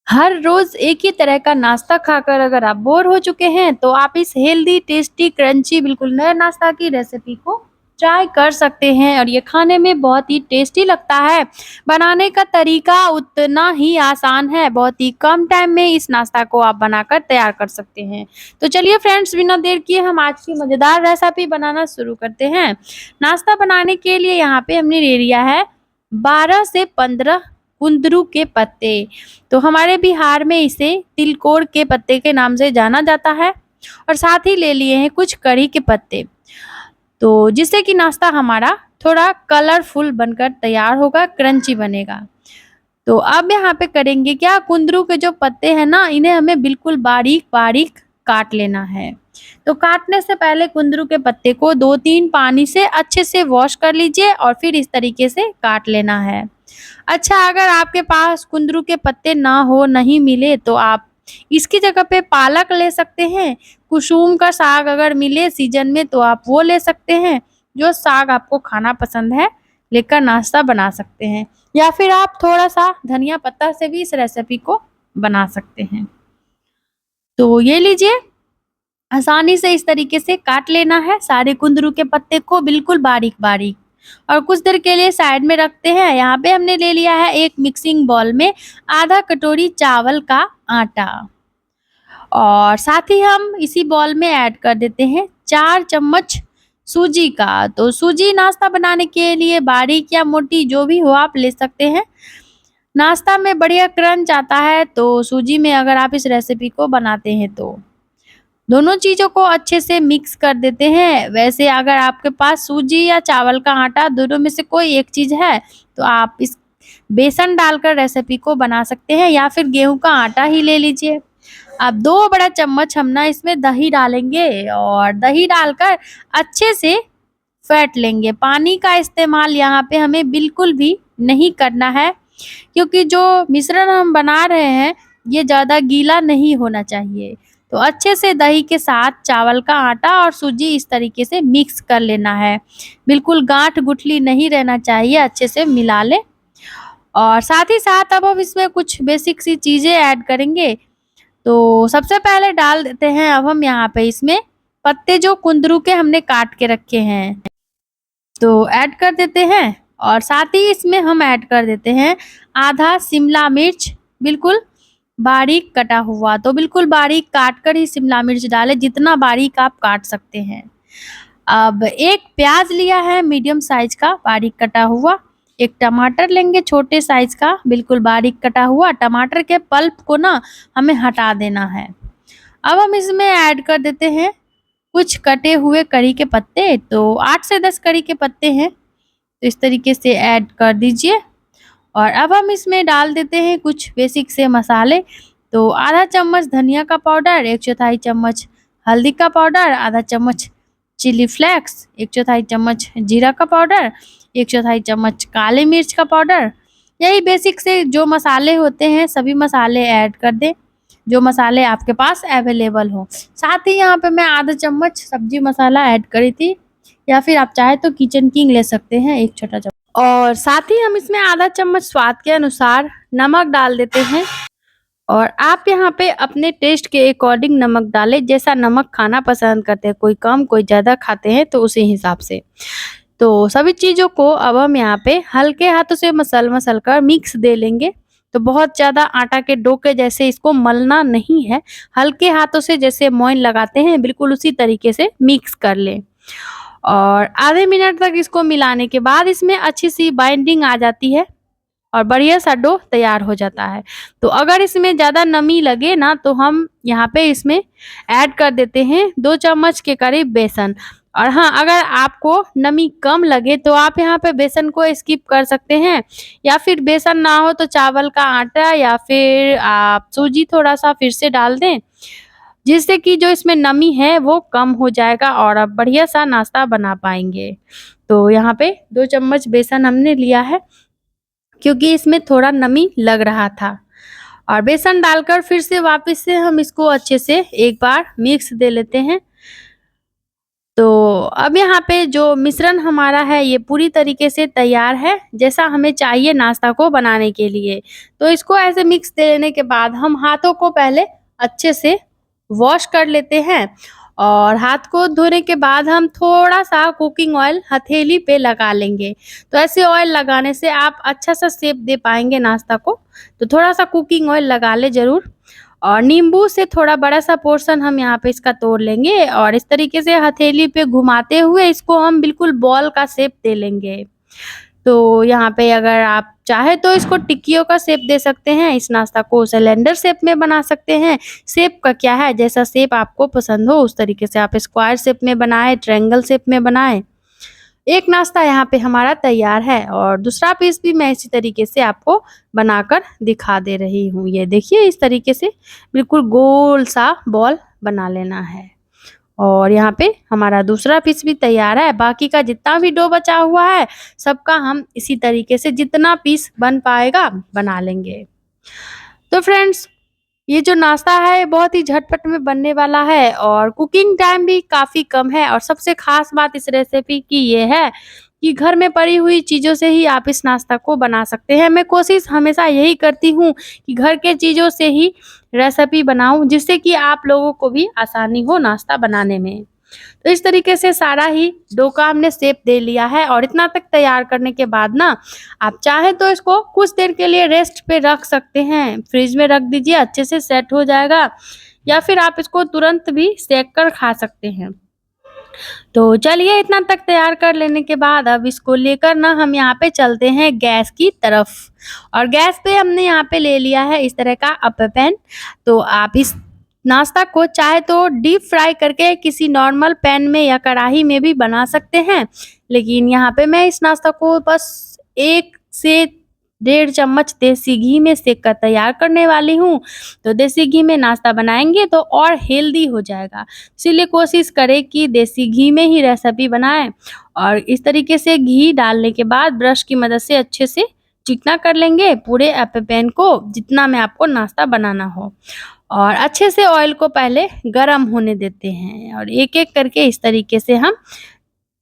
हर रोज एक ही तरह का नाश्ता खाकर अगर आप बोर हो चुके हैं तो आप इस हेल्दी टेस्टी क्रंची बिल्कुल नए नाश्ता की रेसिपी को ट्राई कर सकते हैं और ये खाने में बहुत ही टेस्टी लगता है। बनाने का तरीका उतना ही आसान है, बहुत ही कम टाइम में इस नाश्ता को आप बनाकर तैयार कर सकते हैं। तो चलिए फ्रेंड्स, बिना देर किए हम आज की मज़ेदार रेसिपी बनाना शुरू करते हैं। नाश्ता बनाने के लिए यहाँ पे हमने ले लिया है 12 से 15 कुंदरू के पत्ते। तो हमारे बिहार में इसे तिलकोर के पत्ते के नाम से जाना जाता है। और साथ ही ले लिए हैं कुछ करी के पत्ते, तो जिससे कि नाश्ता हमारा थोड़ा कलरफुल बनकर तैयार होगा, क्रंची बनेगा। तो अब यहाँ पे करेंगे क्या, कुंदरू के जो पत्ते हैं ना, इन्हें हमें बिल्कुल बारीक बारीक काट लेना है। तो काटने से पहले कुंदरू के पत्ते को 2-3 पानी से अच्छे से वॉश कर लीजिए और फिर इस तरीके से काट लेना है। अच्छा, अगर आपके पास कुंदरू के पत्ते ना हो, नहीं मिले, तो आप इसकी जगह पे पालक ले सकते हैं। कुसुम का साग अगर मिले सीजन में तो आप वो ले सकते हैं। जो साग आपको खाना पसंद है लेकर नाश्ता बना सकते हैं, या फिर आप थोड़ा-सा धनिया पत्ता से भी इस रेसिपी को बना सकते हैं। तो ये लीजिए, आसानी से इस तरीके से काट लेना है सारे कुंदरू के पत्ते को बिल्कुल बारीक-बारीक, और कुछ देर के लिए साइड में रखते हैं। यहाँ पे हमने ले लिया है एक मिक्सिंग बाउल में आधा कटोरी चावल का आटा, और साथ ही हम इसी बाउल में ऐड कर देते हैं 4 चम्मच सूजी का। तो सूजी नाश्ता बनाने के लिए बारीक या मोटी जो भी हो आप ले सकते हैं। नाश्ता में बढ़िया क्रंच आता है तो सूजी में अगर आप इस रेसिपी को बनाते हैं तो। दोनों चीज़ों को अच्छे से मिक्स कर देते हैं। वैसे अगर आपके पास सूजी या चावल का आटा दोनों में से कोई एक चीज़ है तो आप इस बेसन डालकर रेसिपी को बना सकते हैं, या फिर गेहूं का आटा ही ले लीजिए। अब 2 बड़ा चम्मच हम ना इसमें दही डालेंगे और दही डालकर अच्छे से फेंट लेंगे। पानी का इस्तेमाल यहाँ पे हमें बिल्कुल भी नहीं करना है, क्योंकि जो मिश्रण हम बना रहे हैं ये ज़्यादा गीला नहीं होना चाहिए। तो अच्छे से दही के साथ चावल का आटा और सूजी इस तरीके से मिक्स कर लेना है। बिल्कुल गांठ गुठली नहीं रहना चाहिए, अच्छे से मिला लें। और साथ ही साथ अब हम इसमें कुछ बेसिक सी चीज़ें ऐड करेंगे। तो सबसे पहले डाल देते हैं अब हम यहाँ पे इसमें पत्ते जो कुंदरू के हमने काट के रखे हैं, तो ऐड कर देते हैं। और साथ ही इसमें हम ऐड कर देते हैं आधा शिमला मिर्च, बिल्कुल बारीक कटा हुआ। तो बिल्कुल बारीक काट कर ही शिमला मिर्च डालें, जितना बारीक आप काट सकते हैं। अब एक प्याज लिया है मीडियम साइज का बारीक कटा हुआ। एक टमाटर लेंगे छोटे साइज का बिल्कुल बारीक कटा हुआ। टमाटर के पल्प को ना हमें हटा देना है। अब हम इसमें ऐड कर देते हैं कुछ कटे हुए करी के पत्ते। तो 8 से 10 करी के पत्ते हैं, तो इस तरीके से ऐड कर दीजिए। और अब हम इसमें डाल देते हैं कुछ बेसिक से मसाले। तो आधा चम्मच धनिया का पाउडर, 1/4 चम्मच हल्दी का पाउडर, आधा चम्मच चिली फ्लेक्स, 1/4 चम्मच जीरा का पाउडर, 1/4 चम्मच काली मिर्च का पाउडर। यही बेसिक से जो मसाले होते हैं सभी मसाले ऐड कर दें, जो मसाले आपके पास अवेलेबल हो। साथ ही यहाँ पे मैं आधा चम्मच सब्जी मसाला ऐड करी थी, या फिर आप चाहे तो किचन किंग ले सकते हैं, एक छोटा चम्मच। और साथ ही हम इसमें आधा चम्मच स्वाद के अनुसार नमक डाल देते हैं। और आप यहाँ पे अपने टेस्ट के अकॉर्डिंग नमक डालें, जैसा नमक खाना पसंद करते हैं, कोई कम कोई ज़्यादा खाते हैं तो उसी हिसाब से। तो सभी चीज़ों को अब हम यहाँ पे हल्के हाथों से मसल कर मिक्स दे लेंगे। तो बहुत ज़्यादा आटा के डो के जैसे इसको मलना नहीं है, हल्के हाथों से जैसे मोइन लगाते हैं बिल्कुल उसी तरीके से मिक्स कर लें। और आधे मिनट तक इसको मिलाने के बाद इसमें अच्छी सी बाइंडिंग आ जाती है और बढ़िया सा डो तैयार हो जाता है। तो अगर इसमें ज़्यादा नमी लगे ना तो हम यहाँ पे इसमें ऐड कर देते हैं 2 चम्मच के करीब बेसन। और हाँ, अगर आपको नमी कम लगे तो आप यहाँ पे बेसन को स्किप कर सकते हैं, या फिर बेसन ना हो तो चावल का आटा या फिर आप सूजी थोड़ा-सा फिर से डाल दें, जिससे कि जो इसमें नमी है वो कम हो जाएगा और आप बढ़िया सा नाश्ता बना पाएँगे। तो यहाँ पे 2 चम्मच बेसन हमने लिया है, क्योंकि इसमें थोड़ा नमी लग रहा था। और बेसन डालकर फिर से वापस से हम इसको अच्छे से एक बार मिक्स दे लेते हैं। तो अब यहाँ पे जो मिश्रण हमारा है ये पूरी तरीके से तैयार है, जैसा हमें चाहिए नाश्ता को बनाने के लिए। तो इसको ऐसे मिक्स दे लेने के बाद हम हाथों को पहले अच्छे से वॉश कर लेते हैं और हाथ को धोने के बाद हम थोड़ा-सा कुकिंग ऑयल हथेली पे लगा लेंगे। तो ऐसे ऑयल लगाने से आप अच्छा-सा शेप दे पाएँगे नाश्ता को, तो थोड़ा-सा कुकिंग ऑयल लगा लें ज़रूर। और नींबू से थोड़ा बड़ा-सा पोर्शन हम यहाँ पे इसका तोड़ लेंगे और इस तरीके से हथेली पे घुमाते हुए इसको हम बिल्कुल बॉल का शेप दे लेंगे। तो यहाँ पे अगर आप चाहे तो इसको टिक्कियों का शेप दे सकते हैं, इस नाश्ता को सिलेंडर शेप में बना सकते हैं। शेप का क्या है, जैसा शेप आपको पसंद हो उस तरीके से आप स्क्वायर शेप में बनाएँ, ट्रायंगल शेप में बनाएँ। एक नाश्ता यहाँ पे हमारा तैयार है और दूसरा पीस भी मैं इसी तरीके से आपको बनाकर दिखा दे रही हूँ। ये देखिए इस तरीके से बिल्कुल गोल सा बॉल बना लेना है। और यहाँ पे हमारा दूसरा पीस भी तैयार है। बाकी का जितना भी डो बचा हुआ है, सबका हम इसी तरीके से जितना पीस बन पाएगा बना लेंगे। तो फ्रेंड्स, ये जो नाश्ता है ये बहुत ही झटपट में बनने वाला है और कुकिंग टाइम भी काफ़ी कम है और सबसे ख़ास बात इस रेसिपी की ये है कि घर में पड़ी हुई चीज़ों से ही आप इस नाश्ता को बना सकते हैं। मैं कोशिश हमेशा यही करती हूँ कि घर के चीज़ों से ही रेसिपी बनाऊँ, जिससे कि आप लोगों को भी आसानी हो नाश्ता बनाने में। तो इस तरीके से सारा ही डो का हमने शेप दे लिया है और इतना तक तैयार करने के बाद ना आप चाहें तो इसको कुछ देर के लिए रेस्ट पे रख सकते हैं। फ्रिज में रख दीजिए, अच्छे से सेट हो जाएगा, या फिर आप इसको तुरंत भी सेक कर खा सकते हैं। तो चलिए इतना तक तैयार कर लेने के बाद अब इसको लेकर ना हम यहाँ पे चलते हैं गैस की तरफ। और गैस पे हमने यहाँ पे ले लिया है इस तरह का अपर पैन। तो आप इस नाश्ता को चाहे तो डीप फ्राई करके किसी नॉर्मल पैन में या कढ़ाई में भी बना सकते हैं, लेकिन यहाँ पे मैं इस नाश्ता को बस 1 से 1.5 चम्मच देसी घी में सेक कर तैयार करने वाली हूँ। तो देसी घी में नाश्ता बनाएंगे तो और हेल्दी हो जाएगा, इसीलिए कोशिश करें कि देसी घी में ही रेसिपी बनाएं। और इस तरीके से घी डालने के बाद ब्रश की मदद से अच्छे से चिकना कर लेंगे पूरे अपर पैन को, जितना में आपको नाश्ता बनाना हो। और अच्छे से ऑयल को पहले गरम होने देते हैं और एक-एक करके इस तरीके से हम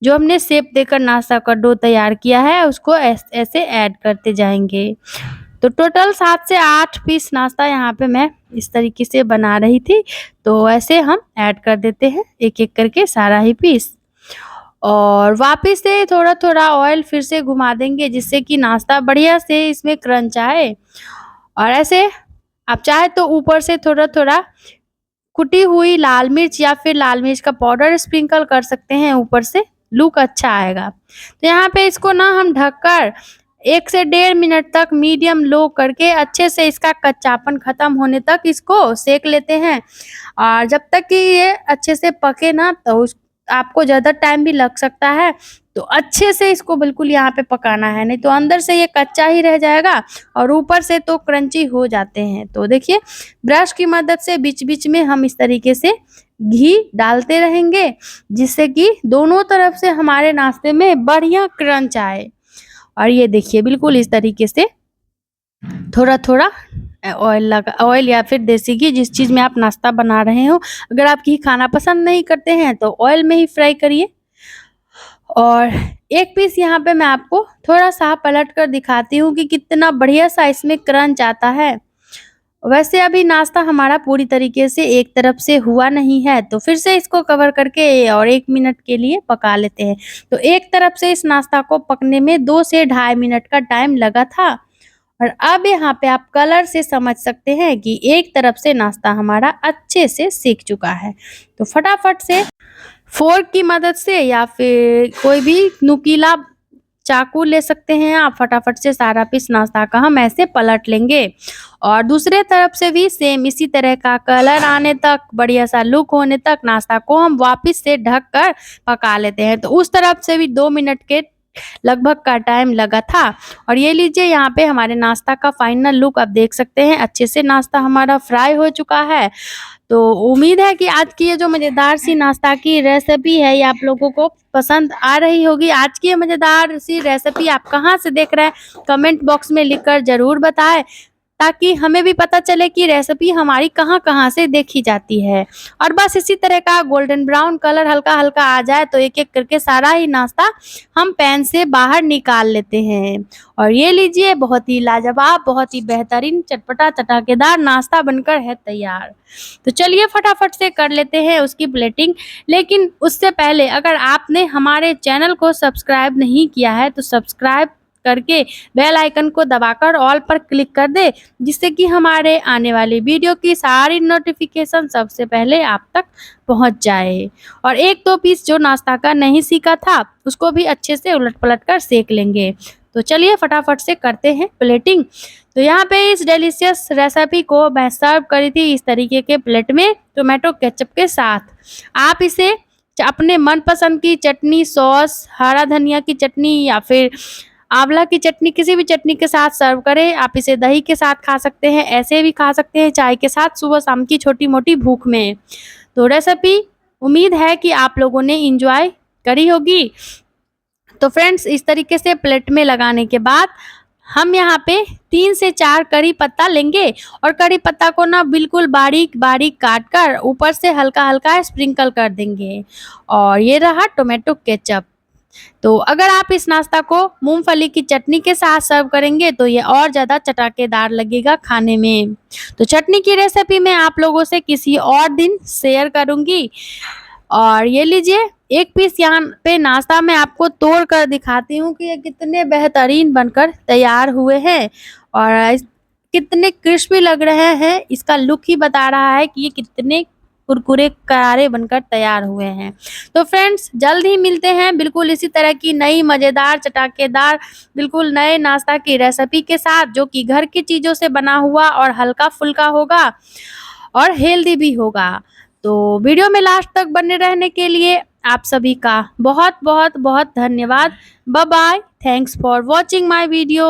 जो हमने शेप देकर नाश्ता का डो तैयार किया है उसको ऐसे ऐड करते जाएँगे। तो टोटल 7 से 8 पीस नाश्ता यहाँ पे मैं इस तरीके से बना रही थी। तो ऐसे हम ऐड कर देते हैं एक-एक करके सारा ही पीस। और वापस से थोड़ा-थोड़ा ऑयल फिर से घुमा देंगे, जिससे कि नाश्ता बढ़िया से इसमें क्रंच आए। और ऐसे आप चाहे तो ऊपर से थोड़ा-थोड़ा कुटी हुई लाल मिर्च या फिर लाल मिर्च का पाउडर स्प्रिंकल कर सकते हैं ऊपर से, लुक अच्छा आएगा। तो यहाँ पे इसको ना हम ढककर 1 से 1.5 मिनट तक मीडियम लो करके अच्छे से इसका कच्चापन खत्म होने तक इसको सेक लेते हैं। और जब तक कि ये अच्छे से पके ना तो आपको ज़्यादा टाइम भी लग सकता है, तो अच्छे से इसको बिल्कुल यहाँ पे पकाना है, नहीं तो अंदर से ये कच्चा ही रह जाएगा और ऊपर से तो क्रंची हो जाते हैं। तो देखिए ब्रश की मदद से बीच-बीच में हम इस तरीके से घी डालते रहेंगे, जिससे कि दोनों तरफ से हमारे नाश्ते में बढ़िया क्रंच आए। और ये देखिए बिल्कुल इस तरीके से थोड़ा-थोड़ा ऑयल या फिर देसी घी, जिस चीज़ में आप नाश्ता बना रहे हो। अगर आप घी खाना पसंद नहीं करते हैं तो ऑयल में ही फ्राई करिए। और एक पीस यहाँ पे मैं आपको थोड़ा-सा पलट कर दिखाती हूँ कि कितना बढ़िया-सा इसमें क्रंच आता है। वैसे अभी नाश्ता हमारा पूरी तरीके से एक तरफ से हुआ नहीं है, तो फिर से इसको कवर करके और 1 मिनट के लिए पका लेते हैं। तो एक तरफ से इस नाश्ता को पकने में 2 से ढाई मिनट का टाइम लगा था। और अब यहाँ पे आप कलर से समझ सकते हैं कि एक तरफ से नाश्ता हमारा अच्छे से सीख चुका है। तो फटाफट से फोर्क की मदद से या फिर कोई भी नुकीला चाकू ले सकते हैं आप, फटाफट से सारा पीस नाश्ता का हम ऐसे पलट लेंगे। और दूसरे तरफ से भी सेम इसी तरह का कलर आने तक, बढ़िया सा लुक होने तक नाश्ता को हम वापस से ढक कर पका लेते हैं। तो उस तरफ से भी 2 मिनट के लगभग का टाइम लगा था। और ये लीजिए यहाँ पे हमारे नाश्ता का फाइनल लुक आप देख सकते हैं, अच्छे से नाश्ता हमारा फ्राई हो चुका है। तो उम्मीद है कि आज की ये जो मज़ेदार सी नाश्ता की रेसिपी है ये आप लोगों को पसंद आ रही होगी। आज की ये मज़ेदार सी रेसिपी आप कहाँ से देख रहे हैं कमेंट बॉक्स में लिखकर ज़रूर बताएं। ताकि हमें भी पता चले कि रेसिपी हमारी कहाँ-कहाँ से देखी जाती है। और बस इसी तरह का गोल्डन ब्राउन कलर हल्का-हल्का आ जाए तो एक-एक करके सारा ही नाश्ता हम पैन से बाहर निकाल लेते हैं। और ये लीजिए, बहुत ही लाजवाब, बहुत ही बेहतरीन, चटपटा, चटाकेदार नाश्ता बनकर है तैयार। तो चलिए फटाफट से कर लेते हैं उसकी प्लेटिंग। लेकिन उससे पहले अगर आपने हमारे चैनल को सब्सक्राइब नहीं किया है तो सब्सक्राइब करके बेल आइकन को दबाकर ऑल पर क्लिक कर दे, जिससे कि हमारे आने वाली वीडियो की सारी नोटिफिकेशन सबसे पहले आप तक पहुंच जाए। और एक दो पीस जो नाश्ता का नहीं सीखा था उसको भी अच्छे से उलट पलट कर सेक लेंगे। तो चलिए फटाफट से करते हैं प्लेटिंग। तो यहाँ पे इस डिलीशियस रेसिपी को मैं सर्व करी थी इस तरीके के प्लेट में टोमेटो केचप के साथ। आप इसे अपने मनपसंद की चटनी, सॉस, हरा धनिया की चटनी या फिर आंवला की चटनी, किसी भी चटनी के साथ सर्व करें। आप इसे दही के साथ खा सकते हैं, ऐसे भी खा सकते हैं चाय के साथ सुबह शाम की छोटी-मोटी भूख में। तो रेसिपी उम्मीद है कि आप लोगों ने एंजॉय करी होगी। तो फ्रेंड्स, इस तरीके से प्लेट में लगाने के बाद हम यहाँ पे 3 से 4 करी पत्ता लेंगे और करी पत्ता को ना बिल्कुल बारीक-बारीक काट कर ऊपर से हल्का-हल्का स्प्रिंकल कर देंगे। और ये रहा टोमेटो केचप। तो अगर आप इस नाश्ता को मूंगफली की चटनी के साथ सर्व करेंगे तो ये और ज़्यादा चटाकेदार लगेगा खाने में। तो चटनी की रेसिपी मैं आप लोगों से किसी और दिन शेयर करूँगी। और ये लीजिए, एक पीस यहाँ पे नाश्ता मैं आपको तोड़ कर दिखाती हूँ कि ये कितने बेहतरीन बनकर तैयार हुए हैं और कितने क्रिस्पी लग रहे हैं। इसका लुक ही बता रहा है कि ये कितने कुरकुरे करारे बनकर तैयार हुए हैं। तो फ्रेंड्स, जल्द ही मिलते हैं बिल्कुल इसी तरह की नई मज़ेदार, चटाकेदार, बिल्कुल नए नाश्ता की रेसिपी के साथ, जो कि घर की चीज़ों से बना हुआ और हल्का-फुल्का होगा और हेल्दी भी होगा। तो वीडियो में लास्ट तक बने रहने के लिए आप सभी का बहुत-बहुत बहुत धन्यवाद। Bye bye. Thanks for watching my video.